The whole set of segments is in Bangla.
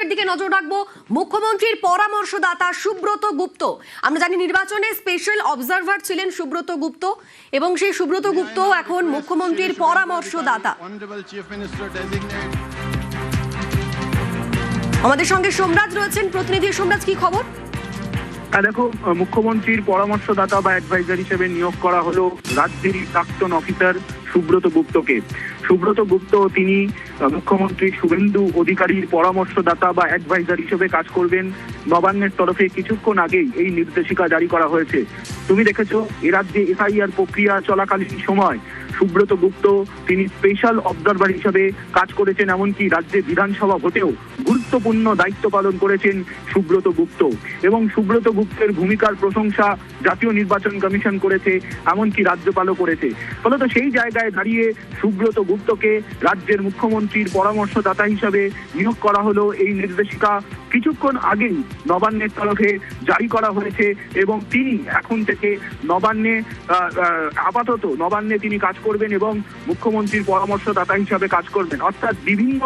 খবরের দিকে নজর রাখবো। মুখ্যমন্ত্রীর পরামর্শদাতা সুব্রত গুপ্ত, আমরা জানি নির্বাচনে স্পেশাল অবজারভার ছিলেন সুব্রত গুপ্ত, এবং সেই সুব্রত গুপ্ত এখন মুখ্যমন্ত্রীর পরামর্শদাতা। আমাদের সঙ্গে সোমরাজ রয়েছেন, প্রতিনিধি সোমরাজ, কি খবর? দেখো, মুখ্যমন্ত্রীর পরামর্শদাতা বা অ্যাডভাইজার হিসেবে নিয়োগ করা হলো রাজ্যের প্রাক্তন অফিসার সুব্রত গুপ্তকে। সুব্রত গুপ্ত তিনি মুখ্যমন্ত্রী শুভেন্দু অধিকারীর পরামর্শদাতা বা অ্যাডভাইজার হিসেবে কাজ করবেন। নবান্নের তরফে কিছুক্ষণ আগেই এই নির্দেশিকা জারি করা হয়েছে। তুমি দেখেছো, এ রাজ্যে এসআইআর প্রক্রিয়া চলাকালীন সময় সুব্রত গুপ্ত তিনি স্পেশাল অবজারভার হিসেবে কাজ করেছেন, এমনকি রাজ্যে বিধানসভা ভোটেও গুরুত্বপূর্ণ দায়িত্ব পালন করেছেন সুব্রত গুপ্ত। এবং সুব্রত গুপ্তের ভূমিকার প্রশংসা জাতীয় নির্বাচন কমিশন করেছে, এমনকি রাজ্যপালও করেছে। ফলত সেই জায়গায় দাঁড়িয়ে সুব্রত গুপ্তকে রাজ্যের মুখ্যমন্ত্রীর পরামর্শদাতা হিসাবে নিয়োগ করা হলো। এই নির্দেশিকা কিছুক্ষণ আগেই নবান্নের তরফে জারি করা হয়েছে এবং তিনি এখন থেকে আপাতত নবান্নে তিনি কাজ করবেন এবং মুখ্যমন্ত্রীর পরামর্শদাতা হিসাবে কাজ করবেন। অর্থাৎ বিভিন্ন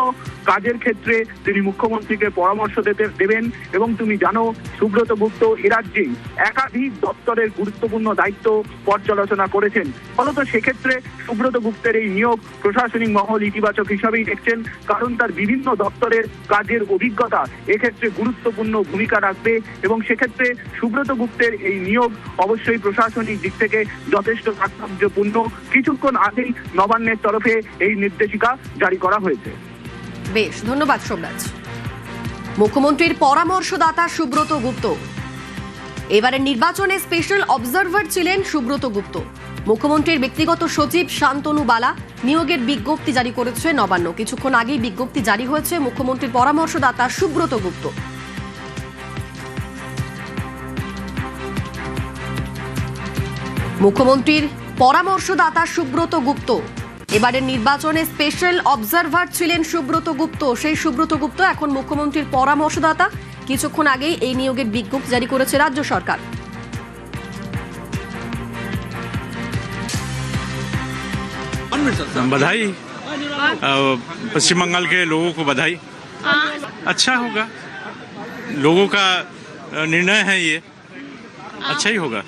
কাজের ক্ষেত্রে তিনি মুখ্যমন্ত্রীকে পরামর্শ দেবেন। এবং তুমি জানো, সুব্রত গুপ্ত এ রাজ্যে একাধিক দপ্তরের গুরুত্বপূর্ণ দায়িত্ব পর্যালোচনা করেছেন। ফলত সেক্ষেত্রে সুব্রত গুপ্তের এই নিয়োগ প্রশাসনিক মহল ইতিবাচক হিসাবেই দেখছেন, কারণ তার বিভিন্ন দপ্তরের কাজের অভিজ্ঞতা এক্ষেত্রে গুরুত্বপূর্ণ ভূমিকা রাখবে। এবং সেক্ষেত্রে সুব্রত গুপ্তের এই নিয়োগ অবশ্যই প্রশাসনিক দিক থেকে যথেষ্ট তাৎপর্যপূর্ণ। কিছুক্ষণ আগেই নবান্নের তরফে এই নির্দেশিকা জারি করা হয়েছে। বেশ, ধন্যবাদ সোমরাজ। মুখ্যমন্ত্রীর পরামর্শদাতা সুব্রত গুপ্ত, এবারের নির্বাচনে স্পেশাল অবজারভার ছিলেন সুব্রত গুপ্ত। মুখ্যমন্ত্রীর ব্যক্তিগত সচিব শান্তনু বালা নিয়োগের বিজ্ঞপ্তি জারি করেছে নবান্ন। কিছুক্ষণ আগেই বিজ্ঞপ্তি জারি হয়েছে। মুখ্যমন্ত্রীর পরামর্শদাতা সুব্রত গুপ্ত। মুখ্যমন্ত্রীর পরামর্শদাতা সুব্রত গুপ্ত, এবারের নির্বাচনে স্পেশাল অবজারভার ছিলেন সুব্রত গুপ্ত। সেই সুব্রত গুপ্ত এখন মুখ্যমন্ত্রীর পরামর্শদাতা। কিছুক্ষণ আগেই এই নিয়োগের বিজ্ঞপ্তি জারি করেছে রাজ্য সরকার। बधाई, पश्चिम बंगाल के लोगों को बधाई। अच्छा होगा, लोगों का निर्णय है ये, अच्छा ही होगा।